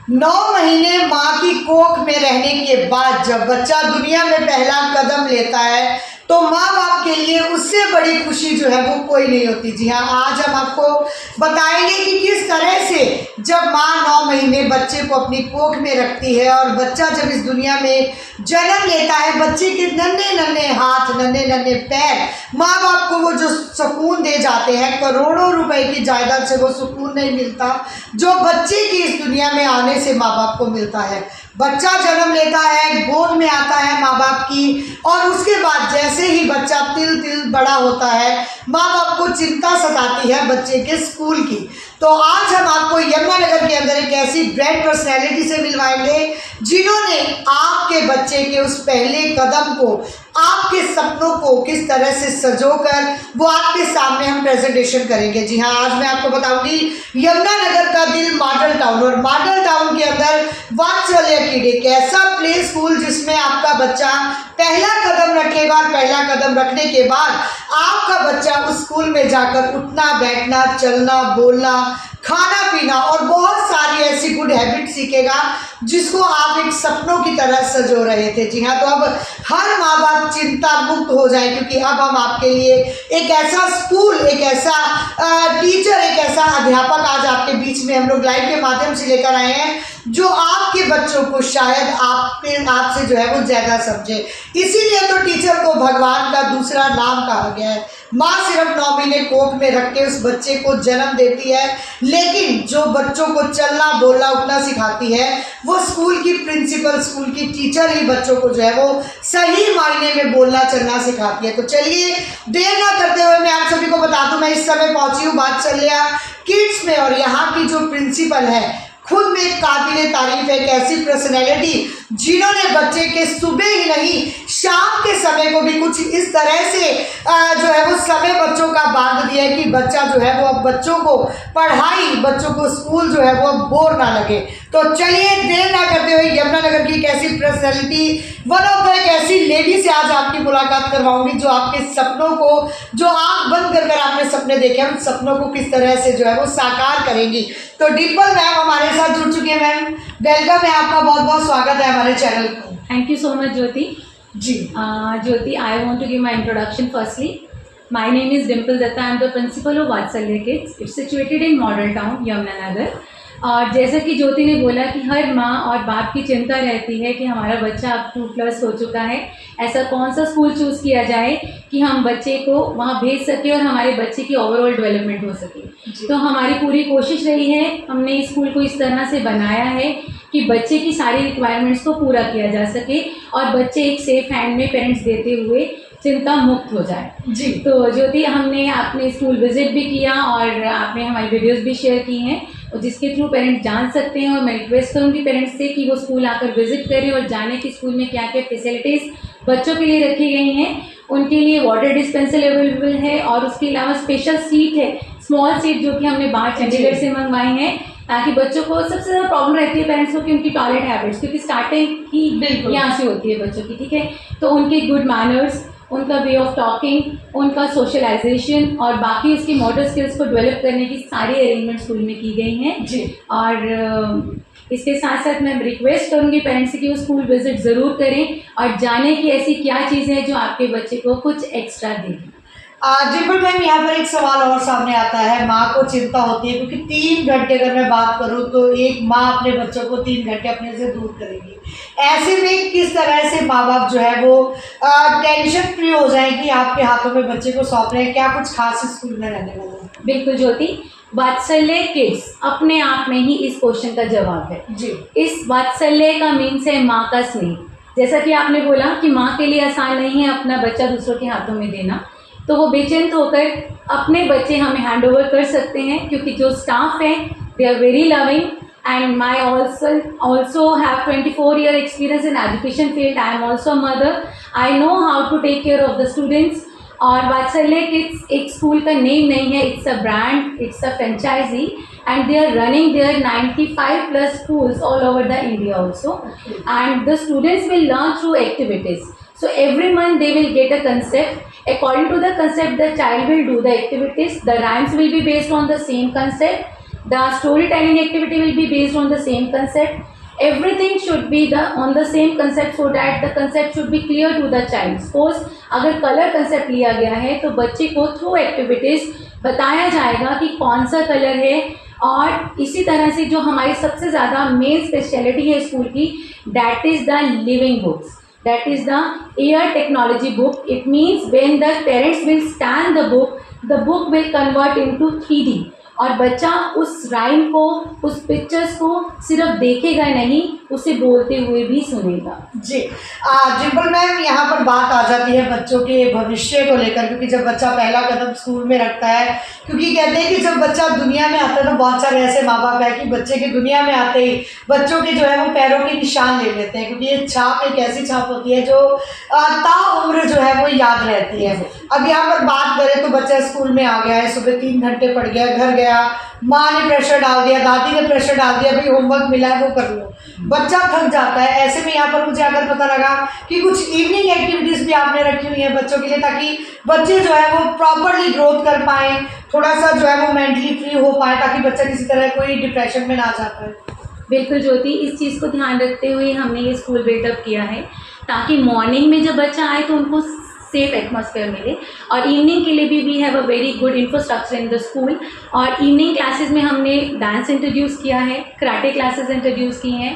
9 महीने माँ की कोख में रहने के बाद जब बच्चा दुनिया में पहला कदम लेता है तो माँ बाप के लिए उससे बड़ी खुशी जो है वो कोई नहीं होती। जी हाँ, आज हम आपको बताएंगे कि किस तरह से जब माँ 9 महीने बच्चे को अपनी कोख में रखती है और बच्चा जब इस दुनिया में जन्म लेता है, बच्चे के नन्हे नन्हे हाथ, नन्हे नन्हे पैर माँ बाप को वो जो सुकून दे जाते हैं, करोड़ों रुपए की जायदाद से वो सुकून नहीं मिलता जो बच्चे की इस दुनिया में आने से माँ बाप को मिलता है। बच्चा जन्म लेता है, गोद में आता है माँ बाप की, और उसके बाद जैसे ही बच्चा तिल तिल बड़ा होता है, माँ बाप को चिंता सताती है बच्चे के स्कूल की। तो आज हम आपको यमुनानगर के अंदर एक ऐसी ब्रांड पर्सनैलिटी से मिलवाएंगे जिन्होंने आपके बच्चे के उस पहले कदम को, आपके सपनों को किस तरह से संजोकर वो आपके सामने हम प्रेजेंटेशन करेंगे। जी हाँ, आज मैं आपको बताऊंगी यमुनानगर का दिल मॉडल टाउन, और मॉडल टाउन के अंदर वात्सल्य किड, एक ऐसा प्ले स्कूल जिसमें आपका बच्चा पहला कदम रखेगा और पहला कदम रखने के बाद आपका बच्चा उस स्कूल में जाकर उठना बैठना, चलना बोलना, खाना पीना और बहुत सारी ऐसी गुड हैबिट सीखेगा जिसको आप एक सपनों की तरह सजो रहे थे। जी हाँ, तो अब हर माँ बाप चिंता मुक्त हो जाए क्योंकि अब हम आपके लिए एक ऐसा स्कूल, एक ऐसा टीचर, एक ऐसा अध्यापक आज आपके बीच में हम लोग लाइव के माध्यम से लेकर आए हैं जो आपके बच्चों को शायद आपसे जो है वो ज़्यादा समझे। इसीलिए तो टीचर को भगवान का दूसरा नाम कहा गया है। माँ सिर्फ 9 महीने कोख में रख के उस बच्चे को जन्म देती है, लेकिन जो बच्चों को चलना बोलना उठना सिखाती है वो स्कूल की प्रिंसिपल, स्कूल की टीचर ही बच्चों को जो है वो सही मायने में बोलना चलना सिखाती है। तो चलिए देर ना करते हुए मैं आप सभी को बता दूं, मैं इस समय पहुंची हूँ वात्सल्य किड्स में, और यहाँ की जो प्रिंसिपल है खुद में एक काबिले तारीफ है, एक ऐसी पर्सनैलिटी जिन्होंने बच्चे के सुबह ही नहीं शाम के समय को भी कुछ इस तरह से जो है वो समय बच्चों का बांध दिया है कि बच्चा जो है वो अब बच्चों को पढ़ाई, बच्चों को स्कूल जो है वो बोर ना लगे। तो चलिए देर ना करते हुए यमुनानगर की एक ऐसी पर्सनैलिटी, वन ऑफ द एक ऐसी लेडी से आज आपकी मुलाकात करवाऊंगी जो आपके सपनों को, जो आंख बंद कर आपने सपने देखे उन सपनों को किस तरह से जो है वो साकार करेंगी। तो डिम्पल मैम हमारे साथ जुड़ चुकी है। मैम वेलकम है, आपका बहुत बहुत स्वागत है हमारे चैनल को। Thank you so much Jyoti ji. Jyoti, I want to give my introduction firstly. My name is Dimple Datta. I am the principal of Vatsalya Kids. It's situated in Model Town, Yamunanagar. और जैसा कि ज्योति ने बोला कि हर माँ और बाप की चिंता रहती है कि हमारा बच्चा अब 2+ हो चुका है, ऐसा कौन सा स्कूल चूज़ किया जाए कि हम बच्चे को वहाँ भेज सके और हमारे बच्चे की ओवरऑल डेवलपमेंट हो सके। तो हमारी पूरी कोशिश रही है, हमने इस स्कूल को इस तरह से बनाया है कि बच्चे की सारी रिक्वायरमेंट्स को पूरा किया जा सके और बच्चे एक सेफ हैंड में पेरेंट्स देते हुए चिंता मुक्त हो जाए। जी। तो ज्योति, हमने आपने स्कूल विजिट भी किया और आपने हमारी वीडियोस भी शेयर की हैं और जिसके थ्रू पेरेंट्स जान सकते हैं, और मैं रिक्वेस्ट करूँगी पेरेंट्स से कि वो स्कूल आकर विजिट करें और जाने कि स्कूल में क्या क्या फैसिलिटीज़ बच्चों के लिए रखी गई हैं। उनके लिए वाटर डिस्पेंसर अवेलेबल है और उसके अलावा स्पेशल सीट है, स्मॉल सीट, जो कि हमने बाहर चंडीगढ़ से मंगवाई हैं ताकि बच्चों को, सबसे ज़्यादा प्रॉब्लम रहती है पेरेंट्स को कि उनकी टॉयलेट हैबिट्स, क्योंकि स्टार्टिंग ही यहाँ से होती है बच्चों की, ठीक है। तो उनके गुड मैनर्स, उनका वे ऑफ टॉकिंग, उनका सोशलाइजेशन और बाकी उसकी मोटर स्किल्स को डेवलप करने की सारी अरेंजमेंट स्कूल में की गई हैं। जी। और इसके साथ साथ मैं रिक्वेस्ट करूँगी पेरेंट्स से कि वो स्कूल विजिट ज़रूर करें और जाने की ऐसी क्या चीज़ें हैं जो आपके बच्चे को कुछ एक्स्ट्रा देगी। डिम्पल मैम, यहाँ पर एक सवाल और सामने आता है। माँ को चिंता होती है क्योंकि 3 घंटे अगर मैं बात करूँ तो एक माँ अपने बच्चों को 3 घंटे अपने से दूर करेगी। ऐसे में किस तरह से माँ बाप जो है वो टेंशन फ्री हो जाएंगी आपके हाथों में बच्चे को सौंप रहे हैं? क्या कुछ खास स्कूल में रहने वाला है? बिल्कुल ज्योति, वात्सल्य किड्स अपने आप में ही इस क्वेश्चन का जवाब है। जी। इस वात्सल्य का मीन्स है माँ का स्नेह। जैसा कि आपने बोला कि माँ के लिए आसान नहीं है अपना बच्चा दूसरों के हाथों में देना, तो वो बेचैन होकर अपने बच्चे हमें हैंड ओवर कर सकते हैं क्योंकि जो स्टाफ है they are very loving and my also have 24 year experience in education field. I am also mother, I know how to take care of the students. और वात्सल्य किड्स एक स्कूल का name नहीं है, it's a brand, it's a franchise and they are running their 95+ schools all over the India also. Okay. And the students will learn through activities. So every month they will get a concept. According to the concept, the child will do the activities. The rhymes will be based on the same concept. The storytelling activity will be based on the same concept. Everything should be on the same concept so that the concept should be clear to the child. Suppose अगर colour concept लिया गया है तो बच्चे को through activities बताया जाएगा कि कौन सा कलर है। और इसी तरह से जो हमारी सबसे ज़्यादा मेन स्पेशलिटी है स्कूल की, that is the living books, that is the air technology book. It means when the parents will scan the book will convert into 3D और बच्चा उस राइम को, उस पिक्चर्स को सिर्फ देखेगा नहीं, उसे बोलते हुए भी सुनेगा। जी डिम्पल मैम, यहाँ पर बात आ जाती है बच्चों के भविष्य को लेकर, क्योंकि जब बच्चा पहला कदम स्कूल में रखता है, क्योंकि कहते हैं कि जब बच्चा दुनिया में आता है तो बहुत सारे ऐसे माँ बाप है कि बच्चे के दुनिया में आते ही बच्चों के जो है वो पैरों के निशान ले लेते हैं, क्योंकि ये छाप एक ऐसी छाप होती है जो ताउम्र जो है वो याद रहती है। अब यहाँ पर बात करें तो बच्चा स्कूल में आ गया है, सुबह 3 घंटे पढ़ गया, घर गया, माँ ने प्रेशर डाल दिया, दादी ने प्रेशर डाल दिया, भाई होमवर्क मिला है वो कर लो, बच्चा थक जाता है। ऐसे में यहाँ पर मुझे अगर पता लगा कि कुछ इवनिंग एक्टिविटीज़ भी आपने रखी हुई है बच्चों के लिए, ताकि बच्चे जो है वो प्रॉपरली ग्रोथ कर पाएँ, थोड़ा सा जो है वो मेंटली फ्री हो पाए, ताकि बच्चा किसी तरह कोई डिप्रेशन में ना जा पाए। बिल्कुल ज्योति, इस चीज़ को ध्यान रखते हुए हमने ये स्कूल बिल्डअप किया है ताकि मॉर्निंग में जब बच्चा आए तो उनको सेफ एटमॉस्फेयर मिले, और इवनिंग के लिए भी we have a very good infrastructure in the school. और इवनिंग क्लासेस में हमने डांस इंट्रोड्यूस किया है, कराटे क्लासेस इंट्रोड्यूस की हैं,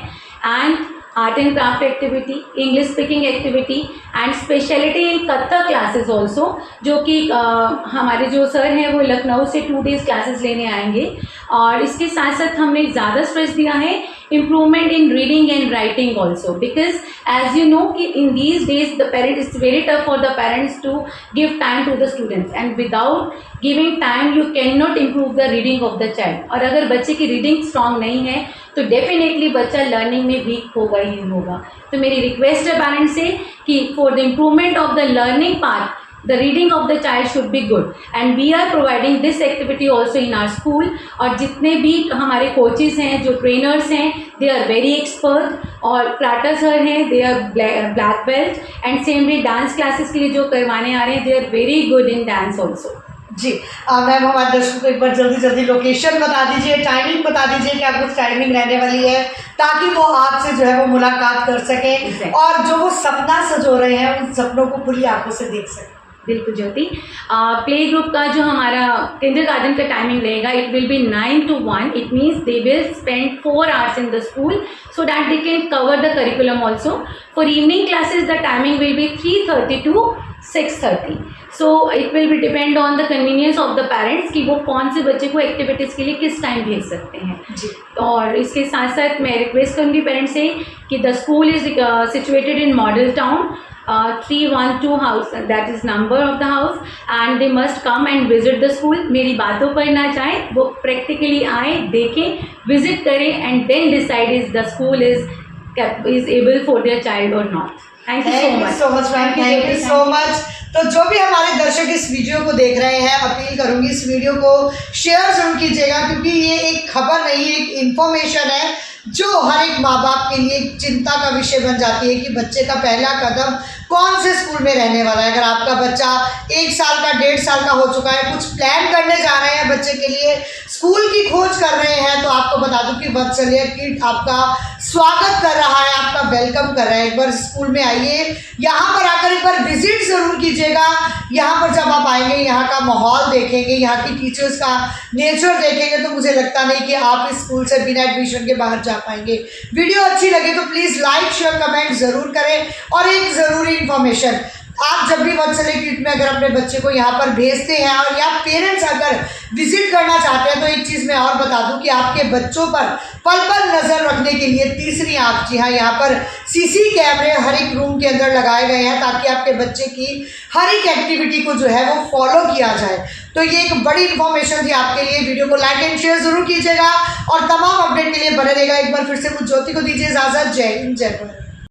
and art and craft activity, English speaking activity and speciality in Kathak classes also, जो कि हमारे जो सर हैं वो लखनऊ से 2 डेज़ क्लासेस लेने आएंगे। और इसके साथ साथ हमने ज़्यादा स्ट्रेस दिया है improvement in reading and writing also, because as you know कि in these days the parent it's very tough for the parents to give time to the students, and without giving time you cannot improve the reading of the child। और अगर बच्चे की reading strong नहीं है तो definitely बच्चा learning में week होगा ही होगा। तो मेरी रिक्वेस्ट है पेरेंट्स से कि for the improvement of the learning part the reading of the child should be good, and we are providing this activity also in our school। और जितने भी हमारे कोचेस हैं, जो ट्रेनर्स हैं, they are very expert, और karate sir हैं, they are black belt, and same way dance classes के लिए जो करवाने आ रहे हैं, they are very good in dance also। जी मैम, हमारे दर्शकों को एक बार जल्दी जल्दी लोकेशन बता दीजिए, टाइमिंग बता दीजिए, क्या कुछ टाइमिंग रहने वाली है, ताकि वो आपसे जो है वो मुलाकात कर सकें और जो वो सपना सजो रहे हैं उन सपनों को खुली आंखों से देख सकें। बिल्कुल ज्योति, प्ले ग्रुप का जो हमारा किंडरगार्टन का टाइमिंग रहेगा, it will be 9 to 1। It means they will spend 4 hours in the school so that they can cover the curriculum also। For evening classes the timing will be 3:30 to 6:30। So it will be depend on the convenience of the parents कि वो कौन से बच्चे को activities के लिए किस time भेज सकते हैं जी। और इसके साथ साथ मैं रिक्वेस्ट करूँगी पेरेंट्स से कि the school is situated in model town 312 house, that is number of the house, and they must come and visit the school। मेरी बातों पर ना जाएं, वो प्रैक्टिकली आए, देखें, विजिट करें, and then decide if the school is able for their child or not। Thank you so much ma'am, thank you so much. तो जो भी हमारे दर्शक इस वीडियो को देख रहे हैं, अपील करूंगी इस वीडियो को शेयर जरूर कीजिएगा, क्योंकि ये एक खबर नहीं, एक इन्फॉर्मेशन है जो हर एक माँ बाप के लिए चिंता का विषय बन जाती है कि बच्चे का पहला कदम कौन से स्कूल में रहने वाला है। अगर आपका बच्चा 1 साल का, 1.5 साल का हो चुका है, कुछ प्लान करने जा रहे हैं बच्चे के लिए, स्कूल की खोज कर रहे हैं, तो आपको बता दूं कि वत्सल्य किड आपका स्वागत कर रहा है, आपका वेलकम कर रहा है। एक बार स्कूल में आइए, यहाँ पर आकर एक बार विजिट ज़रूर कीजिएगा। यहाँ पर जब आप आएंगे, यहाँ का माहौल देखेंगे, यहाँ की टीचर्स का नेचर देखेंगे, तो मुझे लगता नहीं कि आप इस स्कूल से बिना एडमिशन के बाहर जा पाएंगे। वीडियो अच्छी लगे तो प्लीज़ लाइक शेयर कमेंट ज़रूर करें। और एक ज़रूरी इन्फॉर्मेशन, आप जब भी वत्सल्य किड में अगर अपने बच्चे को यहाँ पर भेजते हैं और या पेरेंट्स अगर विजिट करना चाहते हैं, तो एक चीज़ मैं और बता दूं कि आपके बच्चों पर पल पल नज़र रखने के लिए तीसरी आँख, जी हाँ, यहाँ पर सीसी कैमरे हर एक रूम के अंदर लगाए गए हैं, ताकि आपके बच्चे की हर एक एक्टिविटी को जो है वो फॉलो किया जाए। तो ये एक बड़ी इन्फॉर्मेशन थी आपके लिए। वीडियो को लाइक एंड शेयर जरूर कीजिएगा और तमाम अपडेट के लिए बने रहेगा। एक बार फिर से मुझ ज्योति को दीजिए इजाज़त। जय हिंद, जय भारत।